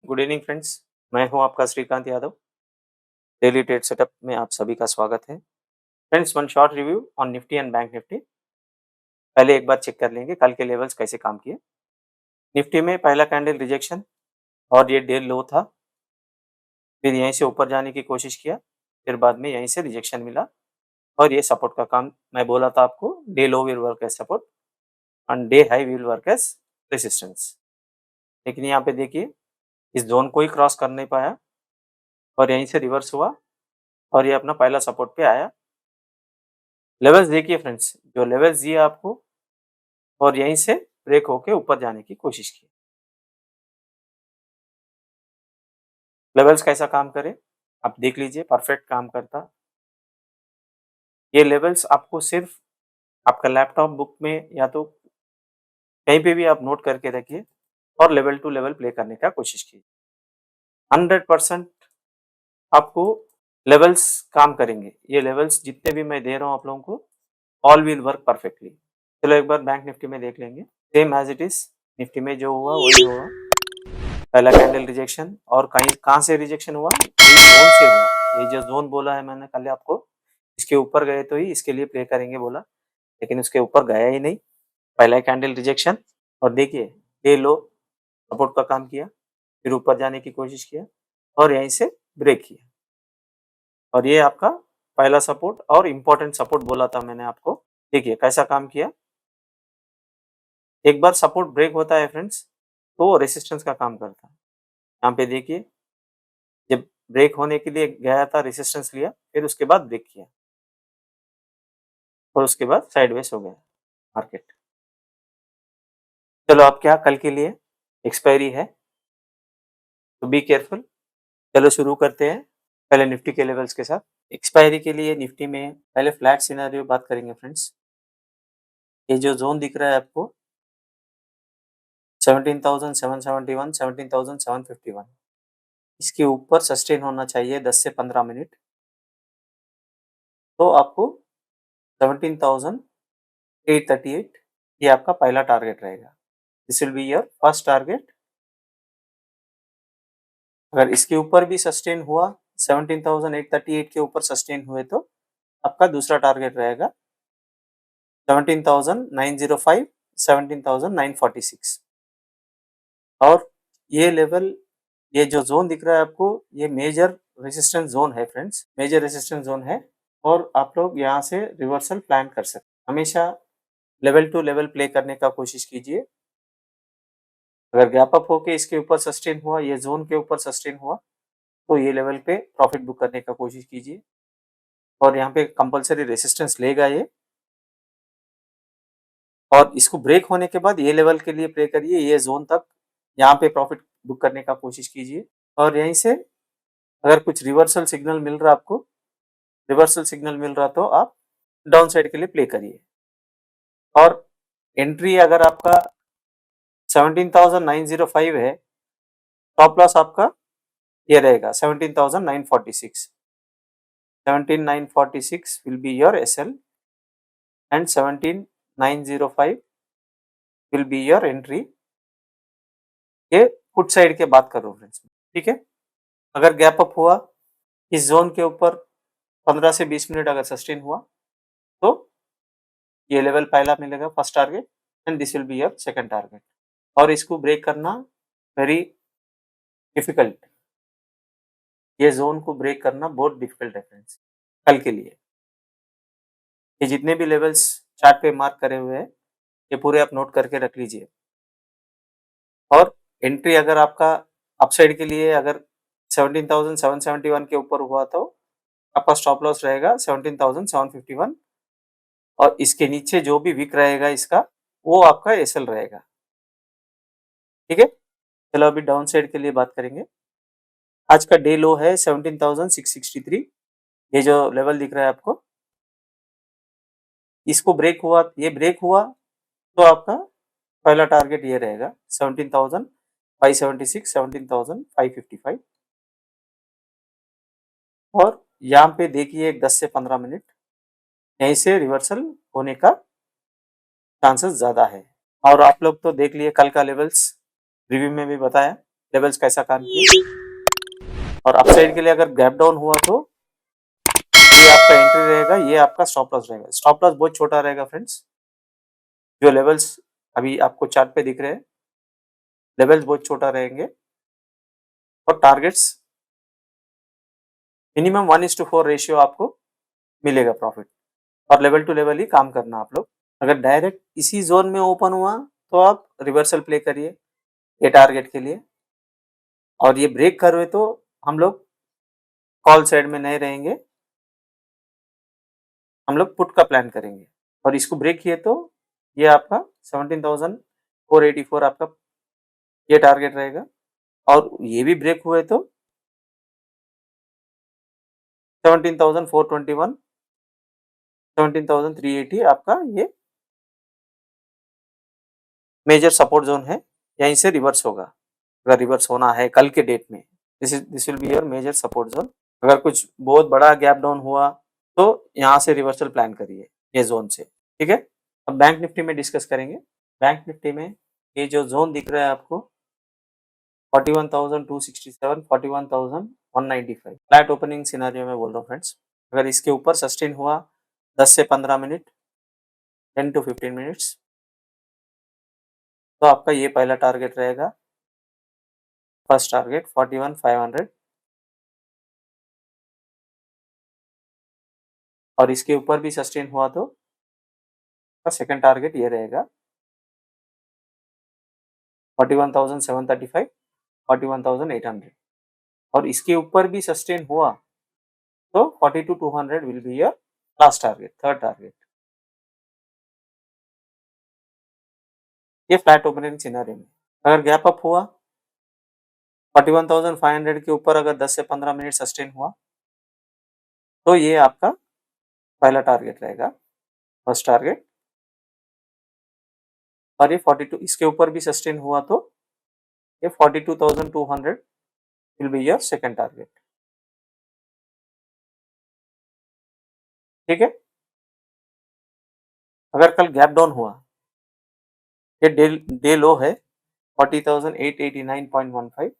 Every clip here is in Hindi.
Good evening friends. मैं हूं आपका Shrikant Yadav. Daily trade setup में आप सभी का स्वागत है। Friends, one short review on Nifty and bank Nifty. पहले एक बार चेक कर लेंगे कल के लेवल्स कैसे काम किए। निफ्टी में पहला कैंडल रिजेक्शन और ये डे लो था, फिर यहीं से ऊपर जाने की कोशिश किया, फिर बाद में यहीं से रिजेक्शन मिला और ये सपोर्ट का काम मैं बोला था आपको। Day low will work as support and day high will work as resistance. लेकिन यहाँ पे देखिए, इस जोन को ही क्रॉस कर नहीं पाया और यहीं से रिवर्स हुआ और ये अपना पहला सपोर्ट पे आया। लेवल्स देखिए फ्रेंड्स, जो लेवल्स दिए आपको और यहीं से ब्रेक होके ऊपर जाने की कोशिश की। लेवल्स कैसा काम करे आप देख लीजिए, परफेक्ट काम करता। ये लेवल्स आपको सिर्फ आपका लैपटॉप बुक में या तो कहीं पे भी आप नोट करके रखिए और लेवल टू लेवल प्ले करने का कोशिश कीजिए। 100% आपको लेवल्स काम करेंगे। ये लेवल्स जितने भी मैं दे रहा हूँ आप लोगों को, ऑल विल वर्क परफेक्टली। चलो एक बार बैंक निफ्टी में देख लेंगे। Same as it is, Nifty में जो हुआ वही हुआ। पहला कैंडल रिजेक्शन और कहीं कहाँ से रिजेक्शन हुआ, जोन से हुआ। ये जो जोन बोला है मैंने कल आपको, इसके ऊपर गए तो ही इसके लिए प्ले करेंगे बोला, लेकिन उसके ऊपर गया ही नहीं। पहला कैंडल रिजेक्शन और देखिए ये लो सपोर्ट का काम किया, फिर ऊपर जाने की कोशिश किया और यहीं से ब्रेक किया और ये आपका पहला सपोर्ट और इम्पोर्टेंट सपोर्ट बोला था मैंने आपको। देखिए कैसा काम किया। एक बार सपोर्ट ब्रेक होता है फ्रेंड्स तो रेसिस्टेंस का काम करता है। यहाँ पे देखिए, जब ब्रेक होने के लिए गया था रेसिस्टेंस लिया, फिर उसके बाद ब्रेक किया और उसके बाद साइडवेज हो गया मार्केट। चलो अब क्या, कल के लिए एक्सपायरी है तो बी केयरफुल। चलो शुरू करते हैं पहले निफ्टी के लेवल्स के साथ। एक्सपायरी के लिए निफ्टी में पहले फ्लैट सिनेरियो बात करेंगे फ्रेंड्स। ये जो जोन दिख रहा है आपको 17,771, 17,751, इसके ऊपर सस्टेन होना चाहिए 10 से 15 मिनट, तो आपको 17,838 ये आपका पहला टारगेट रहेगा। This will be your first target. अगर इसके ऊपर भी सस्टेन हुआ, 17,838 के ऊपर सस्टेन हुए, तो आपका दूसरा टारगेट रहेगा 17,905, 17,946। और ये लेवल, ये जो जोन दिख रहा है आपको, ये मेजर रेजिस्टेंस जोन है फ्रेंड्स, मेजर रेजिस्टेंस जोन है और आप लोग यहाँ से रिवर्सल प्लान कर सकते। हमेशा लेवल टू लेवल प्ले करने का कोशिश कीजिए। अगर गैप अप होके इसके ऊपर सस्टेन हुआ, ये जोन के ऊपर सस्टेन हुआ, तो ये लेवल पे प्रॉफिट बुक करने का कोशिश कीजिए और यहाँ पे कंपलसरी रेसिस्टेंस लेगा ये, और इसको ब्रेक होने के बाद ये लेवल के लिए प्ले करिए, ये जोन तक यहाँ पे प्रॉफिट बुक करने का कोशिश कीजिए। और यहीं से अगर कुछ रिवर्सल सिग्नल मिल रहा आपको, रिवर्सल सिग्नल मिल रहा तो आप डाउन साइड के लिए प्ले करिए। और एंट्री अगर आपका 17,905 है, टॉप लॉस आपका ये रहेगा 17,946। 17,946 will be your SL and 17,905 will be your entry। ये पुट साइड के बात करो फ्रेंड्स, ठीक है। अगर गैप अप हुआ इस जोन के ऊपर 15 से 20 मिनट अगर सस्टेन हुआ, तो ये लेवल पहला मिलेगा first target and this will be your second target. और इसको ब्रेक करना वेरी डिफिकल्ट, ये जोन को ब्रेक करना बहुत डिफिकल्ट है फ्रेंड्स कल के लिए। ये जितने भी लेवल्स चार्ट पे मार्क करे हुए हैं, ये पूरे आप नोट करके रख लीजिए। और एंट्री अगर आपका अपसाइड के लिए अगर 17,771 के ऊपर हुआ, तो आपका स्टॉप लॉस रहेगा 17,751 और इसके नीचे जो भी विक रहेगा इसका, वो आपका एसएल रहेगा, ठीक है। चलो अभी डाउन साइड के लिए बात करेंगे। आज का डे लो है 17,663, ये जो लेवल दिख रहा है आपको, इसको ब्रेक हुआ, ये ब्रेक हुआ तो आपका पहला टारगेट ये रहेगा 17,576, 17,555। और यहाँ पे देखिए एक 10 से 15 मिनट यहीं से रिवर्सल होने का चांसेस ज्यादा है। और आप लोग तो देख लिए कल का लेवल्स रिव्यू में भी बताया, लेवल्स कैसा काम किया। और अपसाइड के लिए अगर गैप डाउन हुआ तो ये आपका एंट्री रहेगा, ये आपका स्टॉप लॉस रहेगा। स्टॉप लॉस बहुत छोटा रहेगा फ्रेंड्स। जो लेवल्स अभी आपको चार्ट पे दिख रहे हैं, लेवल्स बहुत छोटा रहेंगे और टारगेट्स मिनिमम 1:4 रेशियो आपको मिलेगा प्रॉफिट। और लेवल टू लेवल ही काम करना आप लोग। अगर डायरेक्ट इसी जोन में ओपन हुआ तो आप रिवर्सल प्ले करिए ये टारगेट के लिए, और ये ब्रेक कर रहे तो हम लोग कॉल साइड में नहीं रहेंगे, हम लोग पुट का प्लान करेंगे। और इसको ब्रेक किए तो ये आपका 17,484 आपका ये टारगेट रहेगा। और ये भी ब्रेक हुए तो 17,421, 17,380 आपका ये मेजर सपोर्ट जोन है, यहीं से रिवर्स होगा। अगर रिवर्स होना है कल के डेट में, this will be your major support zone. अगर कुछ बहुत बड़ा गैप डाउन हुआ तो यहाँ से रिवर्सल प्लान करिए ये जोन से, ठीक है। अब बैंक निफ्टी में डिस्कस करेंगे। बैंक निफ्टी में ये जो जोन दिख रहा है आपको 41,267, 41,195 फ्लैट ओपनिंग सिनेरियो में बोल रहा हूँ फ्रेंड्स। अगर इसके ऊपर सस्टेन हुआ 10 से 15 मिनट, 10 to 15 मिनट्स, तो आपका ये पहला टारगेट रहेगा। फर्स्ट टारगेट 41,500, और इसके ऊपर भी सस्टेन हुआ तो सेकंड टारगेट ये रहेगा 41,735, 41,800। और इसके ऊपर भी सस्टेन हुआ तो 42,200 will be your last target, third target. ये फ्लैट ओपनिंग सिनेरियो में अगर गैप अप हुआ 41,500 के ऊपर, अगर 10 से 15 मिनट सस्टेन हुआ तो ये आपका पहला टारगेट रहेगा, फर्स्ट टारगेट। और ये 42 इसके ऊपर भी सस्टेन हुआ तो ये 42,200 will be your second target, ठीक है। अगर कल गैप डाउन हुआ, ये डे लो है 40,889.15,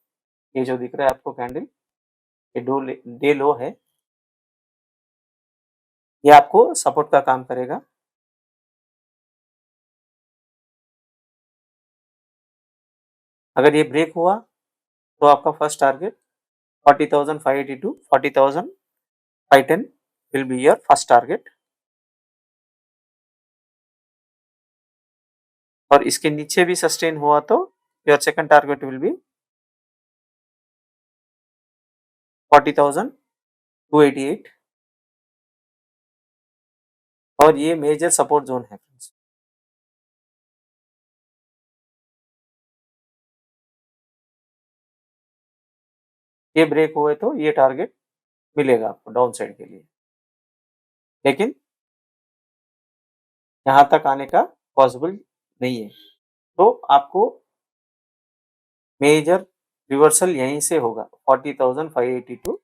ये जो दिख रहा है आपको कैंडल, ये डे लो है, ये आपको सपोर्ट का काम करेगा। अगर ये ब्रेक हुआ तो आपका first target 40,582, 40,510 will be your first target. और इसके नीचे भी सस्टेन हुआ तो your second target will be 40,288, और ये मेजर सपोर्ट जोन है फ्रेंड्स। ये ब्रेक हुए तो ये टारगेट मिलेगा आपको डाउन साइड के लिए, लेकिन यहाँ तक आने का पॉसिबल नहीं है। तो आपको मेजर रिवर्सल यहीं से होगा 40,580 टू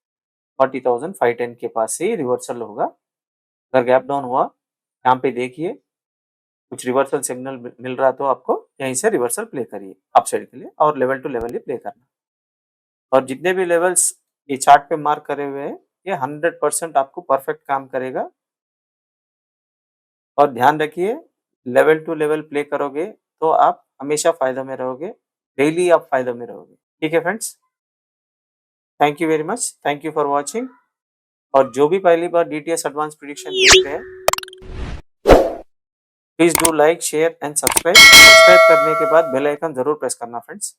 40,510 के पास से ही रिवर्सल होगा। अगर गैप डाउन हुआ, यहाँ पे देखिए कुछ रिवर्सल सिग्नल मिल रहा तो आपको यहीं से रिवर्सल प्ले करिए अपसाइड के लिए, और लेवल टू लेवल ही प्ले करना। और जितने भी लेवल्स ये चार्ट पे मार्क करे हुए हैं, ये 100% आपको परफेक्ट काम करेगा। और ध्यान रखिए, लेवल टू लेवल प्ले करोगे तो आप हमेशा फायदे में रहोगे, डेली आप फायदे में रहोगे, ठीक है friends. Thank you very much, thank you for watching. और जो भी पहली बार डीटीएस एडवांस प्रेडिक्शन देख रहे हैं, please do like, share and subscribe. Subscribe करने के बाद बेल आइकन जरूर प्रेस करना फ्रेंड्स।